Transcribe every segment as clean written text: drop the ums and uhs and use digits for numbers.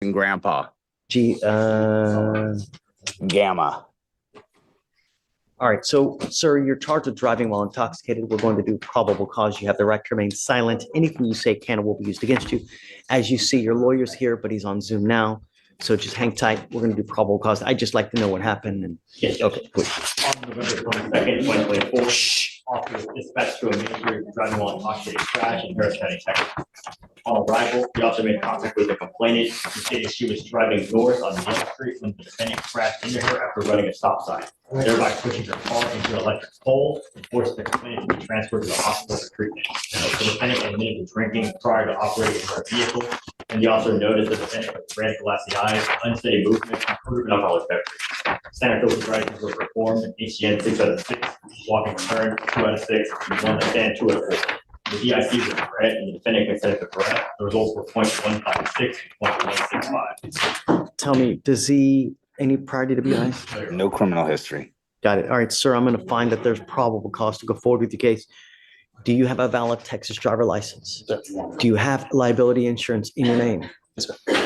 and grandpa. Gamma. All right, so, sir, you're charged with driving while intoxicated. We're going to do probable cause. You have the right to remain silent. Anything you say can or will be used against you. As you see, your lawyer's here, but he's on Zoom now. So just hang tight. We're going to do probable cause. I'd just like to know what happened. And Yes. okay, please. On November 22nd, 2024, officer dispatched to a ministry driving while intoxicated crash in Harris County, Texas. On arrival, the officer made contact with the complainant. She stated she was driving north on Main Street when the defendant crashed into her after running a stop sign, thereby pushing her car into an electric pole and forced the complainant to be transferred to the hospital for treatment. The defendant admitted to drinking prior to operating her vehicle, and the officer noticed the defendant with red glassy eyes, unsteady movement, and proven alcoholic beverage. Standard filter writings were performed, HCN 6 out of 6, walking turn 2 out of 6, and 1 stand 2 out of 4. The DIC was correct, and the defendant consented to correct. The results were 0.156 and 0.165. Tell me, does he any prior to DUIs? No criminal history. Got it. All right, sir, I'm going to find that there's probable cause to go forward with your case. Do you have a valid Texas driver license? Do you have liability insurance in your name?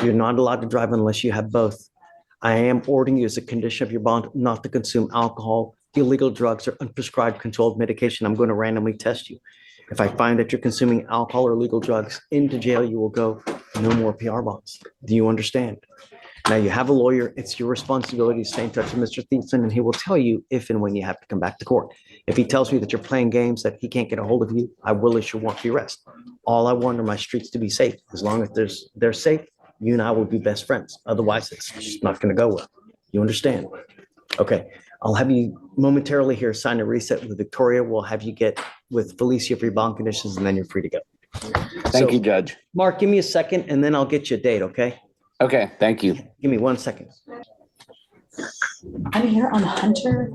You're not allowed to drive unless you have both. I am ordering you as a condition of your bond not to consume alcohol, illegal drugs, or unprescribed controlled medication. I'm going to randomly test you. If I find that you're consuming alcohol or illegal drugs, into jail you will go. No more PR bonds. Do you understand? Now you have a lawyer. It's your responsibility to stay in touch with Mr. Thiessen, and he will tell you if and when you have to come back to court. If he tells me that you're playing games, that he can't get a hold of you, I will issue warrant for arrest. All I want are my streets to be safe. As long as they're safe, you and I will be best friends. Otherwise, it's just not going to go well. You understand? Okay. I'll have you momentarily here sign a reset with Victoria. We'll have you get with Felicia for your bond conditions, and then you're free to go. Thank you, Judge. Mark, give me a second, and then I'll get you a date, okay? Okay, thank you. Give me 1 second. I'm here on Hunter.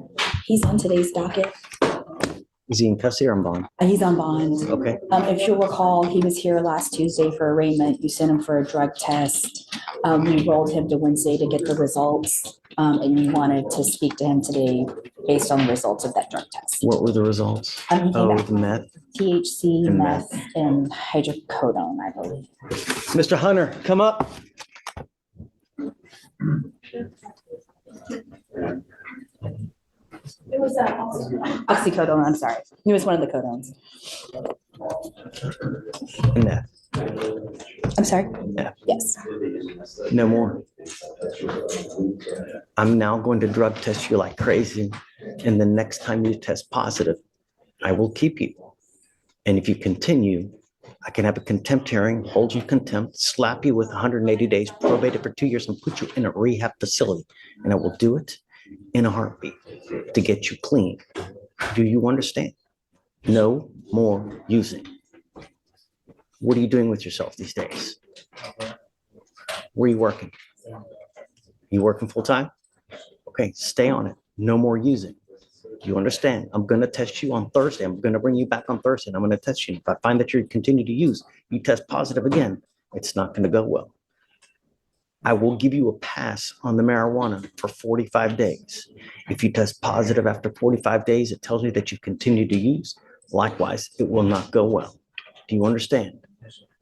He's on today's docket. Is he in custody or on bond? He's on bond. Okay. If you'll recall, he was here last Tuesday for arraignment. You sent him for a drug test. We rolled him to Wednesday to get the results. And you wanted to speak to him today based on the results of that drug test. What were the results? He came Oh, back the meth. THC, And meth, and hydrocodone, I believe. Mr. Hunter, come up. It was oxycodone, I'm sorry. It was one of the codones. And meth. I'm sorry? Yeah. Yes. No more. I'm now going to drug test you like crazy. And the next time you test positive, I will keep you. And if you continue, I can have a contempt hearing, hold you in contempt, slap you with 180 days, probate it for 2 years, and put you in a rehab facility. And I will do it in a heartbeat to get you clean. Do you understand? No more using. What are you doing with yourself these days? Where are you working? You working full time? Okay, stay on it. No more using. Do you understand? I'm going to test you on Thursday. I'm going to bring you back on Thursday. And I'm going to test you. If I find that you continue to use, you test positive again, it's not going to go well. I will give you a pass on the marijuana for 45 days. If you test positive after 45 days, it tells me that you continue to use. Likewise, it will not go well. Do you understand?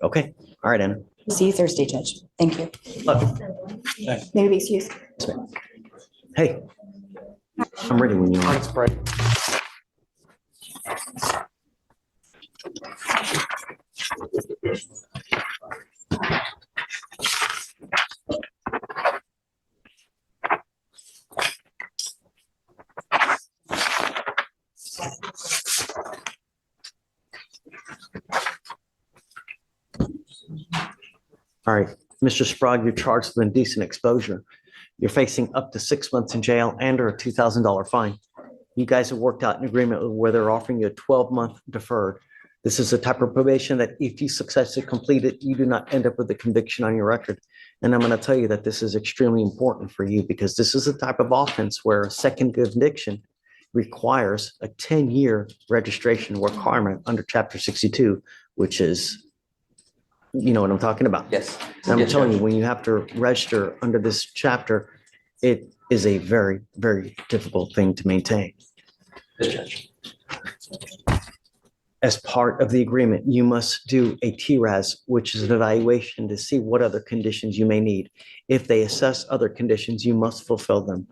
Okay. All right, Anna. See you Thursday, Judge. Thank you. Maybe be excused. Hey, I'm ready when you are. Thanks, Brady. All right, Mr. Sprague, you're charged with indecent exposure. You're facing up to 6 months in jail and or a $2,000 fine. You guys have worked out an agreement where they're offering you a 12-month deferred. This is a type of probation that if you successfully complete it, you do not end up with a conviction on your record. And I'm going to tell you that this is extremely important for you because this is a type of offense where a second conviction requires a 10-year registration requirement under Chapter 62, which is, you know what I'm talking about. Yes. And I'm Yes, telling Judge. you, when you have to register under this chapter, it is a very, very difficult thing to maintain. Yes, Judge. As part of the agreement, you must do a TRAS, which is an evaluation to see what other conditions you may need. If they assess other conditions, you must fulfill them.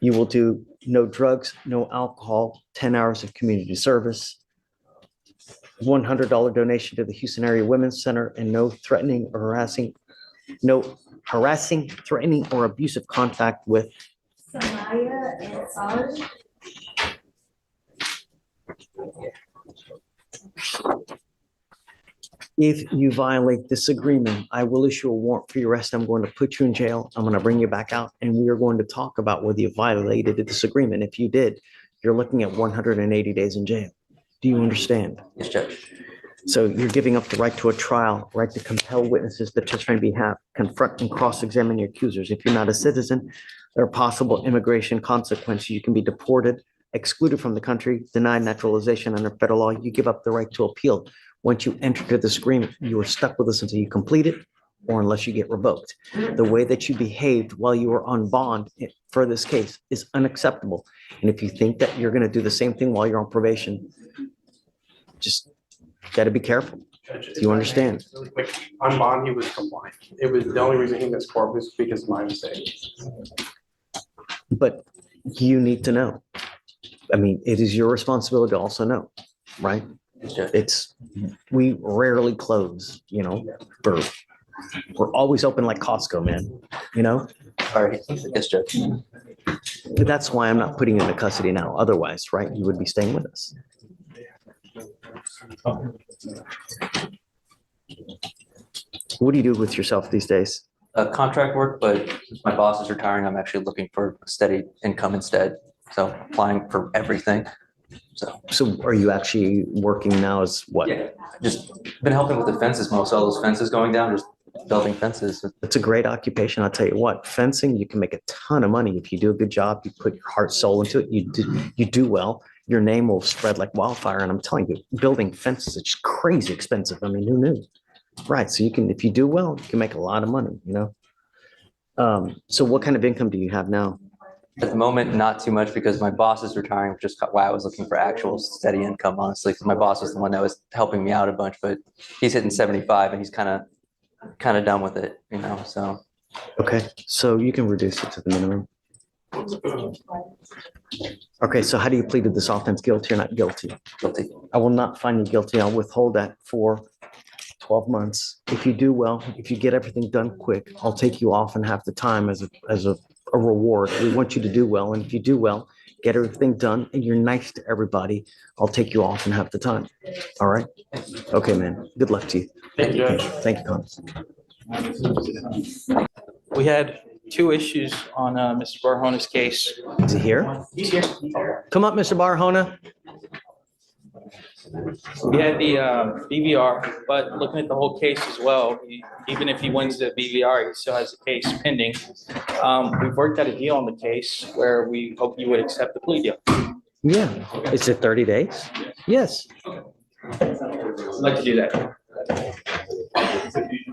You will do no drugs, no alcohol, 10 hours of community service, $100 donation to the Houston Area Women's Center, and no harassing, threatening, or abusive contact with Samaya and Sarge. If you violate this agreement, I will issue a warrant for your arrest. I'm going to put you in jail. I'm going to bring you back out, and we are going to talk about whether you violated this agreement. If you did, you're looking at 180 days in jail. Do you understand? Yes, Judge. So you're giving up the right to a trial, right to compel witnesses to testify on behalf, confront and cross-examine your accusers. If you're not a citizen, there are possible immigration consequences. You can be deported, excluded from the country, denied naturalization under federal law. You give up the right to appeal. Once you enter into this agreement, you are stuck with us until you complete it or unless you get revoked. The way that you behaved while you were on bond for this case is unacceptable. And if you think that you're going to do the same thing while you're on probation, just got to be careful. Judge, Do you understand? Really quick, on bond, he was compliant. It was the only reason he missed court was because of my mistake. But you need to know. I mean, it is your responsibility to also know, right? Yes, Judge. It's, we rarely close, we're always open like Costco, man, Sorry. Yes, Judge. That's why I'm not putting you into custody now. Otherwise, right, you would be staying with us. What do you do with yourself these days? Contract work, but since my boss is retiring, I'm actually looking for a steady income instead. So applying for everything. So are you actually working now as what? Yeah, just been helping with the fences, most all those fences going down, just building fences. It's a great occupation. I'll tell you what, fencing, you can make a ton of money. If you do a good job, you put your heart, soul into it, you do well, your name will spread like wildfire. And I'm telling you, building fences, it's crazy expensive. I mean, who knew? Right. So you can, if you do well, you can make a lot of money, So what kind of income do you have now? At the moment, not too much because my boss is retiring, which is why I was looking for actual steady income, honestly, because my boss was the one that was helping me out a bunch, but he's hitting 75 and he's kind of done with it, so. Okay, so you can reduce it to the minimum. Okay, so how do you plead to this offense? Guilty or not guilty? Guilty. I will not find you guilty. I'll withhold that for 12 months. If you do well, if you get everything done quick, I'll take you off in half the time as a reward. We want you to do well. And if you do well, get everything done and you're nice to everybody, I'll take you off in half the time. All right? Okay, man. Good luck to you. Thank you, Judge. Thank you, Thomas. We had two issues on Mr. Barhona's case. Is he here? He's here. Come up, Mr. Barahona. We had the BVR, but looking at the whole case as well, even if he wins the BVR, he still has a case pending. We've worked out a deal on the case where we hope you would accept the plea deal. Yeah. Is it 30 days? Yes. I'd like to do that.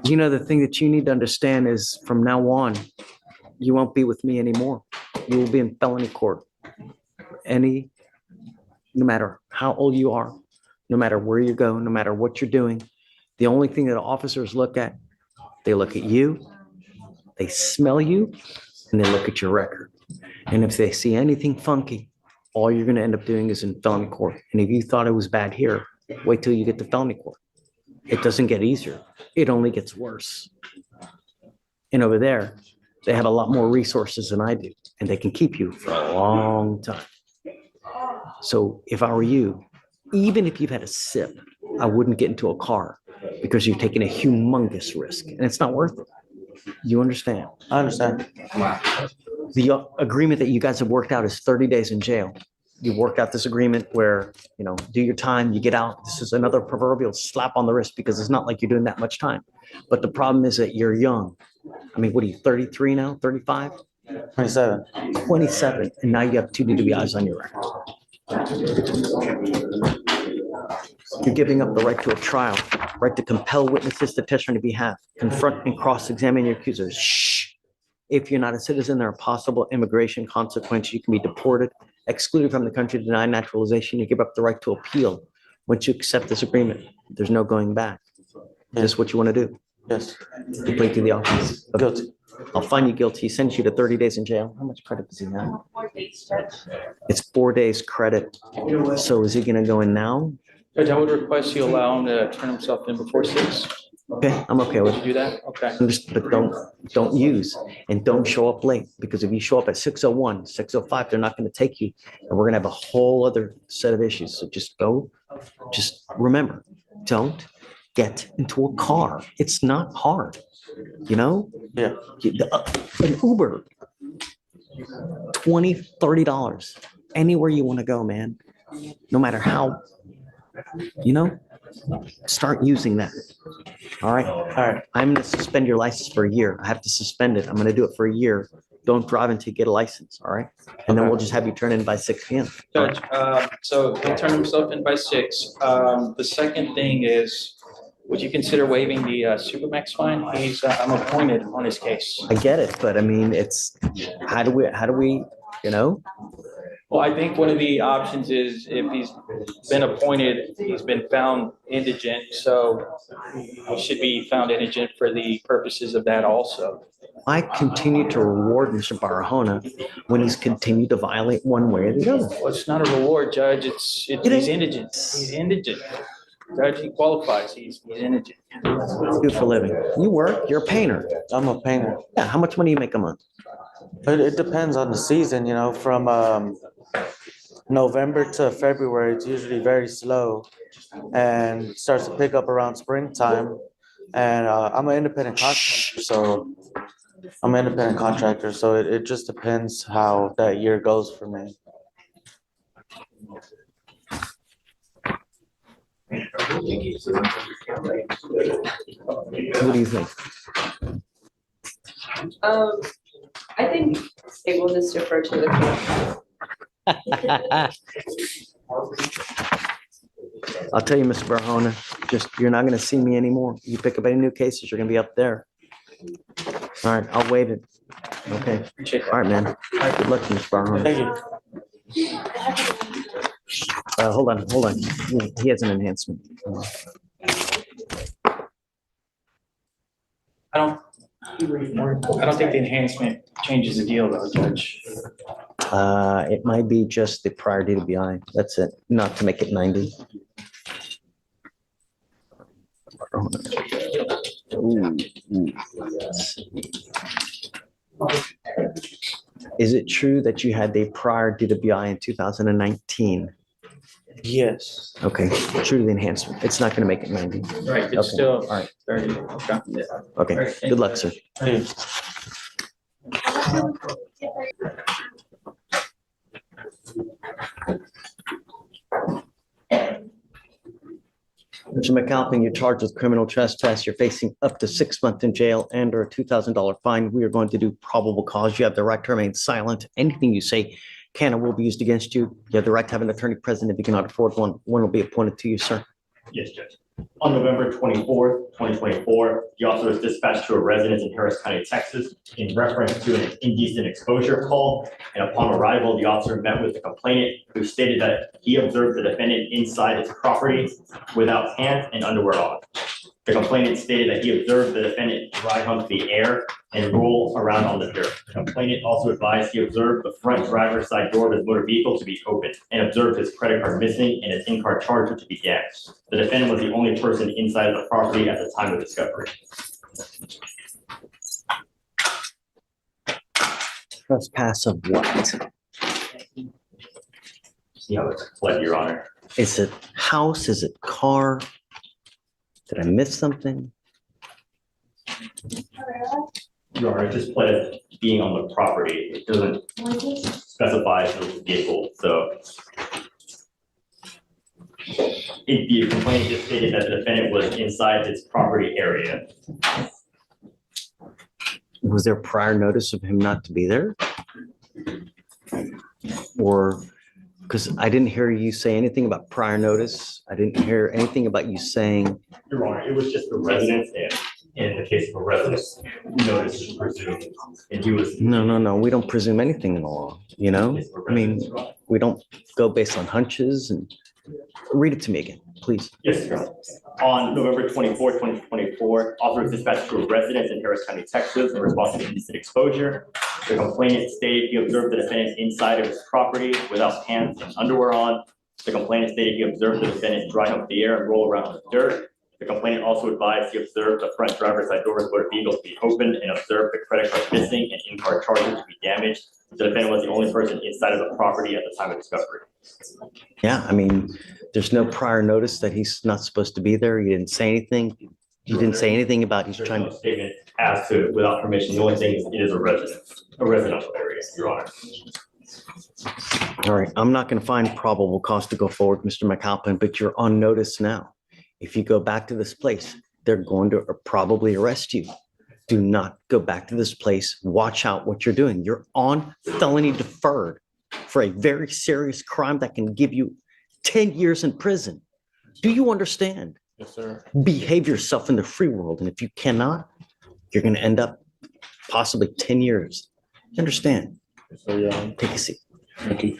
The thing that you need to understand is from now on, you won't be with me anymore. You will be in felony court. No matter how old you are, no matter where you go, no matter what you're doing, the only thing that officers look at, they look at you, they smell you, and they look at your record. And if they see anything funky, all you're going to end up doing is in felony court. And if you thought it was bad here, wait till you get to felony court. It doesn't get easier. It only gets worse. And over there, they have a lot more resources than I do, and they can keep you for a long time. So if I were you, even if you've had a sip, I wouldn't get into a car because you're taking a humongous risk and it's not worth it. You understand? I understand. The agreement that you guys have worked out is 30 days in jail. You worked out this agreement where, do your time, you get out. This is another proverbial slap on the wrist because it's not like you're doing that much time. But the problem is that you're young. I mean, what are you, 33 now, 35? 27. 27, and now you have 2 DUIs on your record. You're giving up the right to a trial, right to compel witnesses to testify on your behalf, confront and cross-examine your accusers. Shh. If you're not a citizen, there are possible immigration consequences. You can be deported, excluded from the country, denied naturalization. You give up the right to appeal. Once you accept this agreement, there's no going back. Is this what you want to do? Yes, You plead to the office. Okay. guilty. I'll find you guilty. He sends you to 30 days in jail. How much credit does he have? It's 4 days credit. So is he gonna go in now? Judge, I would request you allow him to turn himself in before 6. Okay, I'm okay with Would it. you do that? Okay. But don't use and don't show up late, because if you show up at 6:01, 6:05, they're not gonna take you. And we're gonna have a whole other set of issues. So just remember, don't get into a car. It's not hard, you know? Yeah. An Uber, $20, $30, anywhere you want to go, man. No matter how, start using that. All right. All right. I'm going to suspend your license for a year. I have to suspend it. I'm going to do it for a year. Don't drive until you get a license. All right. And then Okay. we'll just have you turn in by 6 p.m. Judge, so he'll turn himself in by 6. The second thing is, would you consider waiving the Supermax fine? I'm appointed on his case. I get it, but I mean, it's, how do we, Well, I think one of the options is if he's been appointed, he's been found indigent, so he should be found indigent for the purposes of that also. I continue to reward Mr. Barahona when he's continued to violate one way or the other. Well, it's not a reward, Judge. He's indigent. He's indigent. Judge, he qualifies. He's indigent. What do you do for a living? You work, you're a painter. I'm a painter. Yeah, how much money you make a month? But it depends on the season, from November to February, it's usually very slow and starts to pick up around springtime. And I'm an independent contractor, so it just depends how that year goes for me. What do you think? I think it will just defer to the court. I'll tell you, Mr. Barahona, you're not gonna see me anymore. You pick up any new cases, you're gonna be up there. All right, I'll waive it. Okay, Appreciate that. all right, man. Good luck, Mr. Barahona. Thank you. Hold on. He has an enhancement. I don't think the enhancement changes the deal though, Judge. It might be just the prior DWI. That's it, not to make it 90. Is it true that you had a prior DWI in 2019? Yes. Okay, true to the enhancement. It's not gonna make it 90. Right, Okay, it's still all right. 30. Okay. Okay, good luck, sir. Thank you. Mr. McAlpin, you're charged with criminal trespass. You're facing up to 6 months in jail and or a $2,000 fine. We are going to do probable cause. You have the right to remain silent. Anything you say can or will be used against you. You have the right to have an attorney present. If you cannot afford one, one will be appointed to you, sir. Yes, Judge. On November 24th, 2024, the officer was dispatched to a residence in Harris County, Texas, in reference to an indecent exposure call. And upon arrival, the officer met with the complainant, who stated that he observed the defendant inside his property without pants and underwear on. The complainant stated that he observed the defendant DRY-HUMP the air and roll around on the dirt. The complainant also advised he observed the front driver's side door of his motor vehicle to be open and observed his credit card missing and his in-car charger to be damaged. The defendant was the only person inside of the property at the time of discovery. Trespass of what? See how it's pled, Your Honor. Is it house? Is it car? Did I miss something? Your Honor, just pled being on the property. It doesn't specify if it was a vehicle, so. The complaint just stated that the defendant was inside his property area. Was there prior notice of him not to be there? Or, because I didn't hear you say anything about prior notice. I didn't hear anything about you saying, Your Honor, it was just a residence, and in the case of a residence, notice is presumed, and he was. no, we don't presume anything in the law, you know? I mean, we don't go based on hunches and Read it to me again, please. Yes, sir. On November 24th, 2024, officer was dispatched to a residence in Harris County, Texas, in response to indecent exposure. The complainant stated he observed the defendant inside of his property without pants and underwear on. The complainant stated he observed the defendant dry hump the air and roll around with dirt. The complainant also advised he observed the front driver's side doors of motor vehicles to be opened and observed the credit card missing and in-car charges to be damaged. The defendant was the only person inside of the property at the time of discovery. Yeah, I mean, there's no prior notice that he's not supposed to be there. You didn't say anything. You didn't say anything about he's There's trying no to. statement as to without permission. The only thing is it is a residential area, Your Honor. All right, I'm not going to find probable cause to go forward, Mr. McAlpin, but you're on notice now. If you go back to this place, they're going to probably arrest you. Do not go back to this place. Watch out what you're doing. You're on felony deferred for a very serious crime that can give you 10 years in prison. Do you understand? Yes, sir. Behave yourself in the free world. And if you cannot, you're going to end up possibly 10 years. You understand? Yes, sir, Your Honor. Take a seat. Thank you.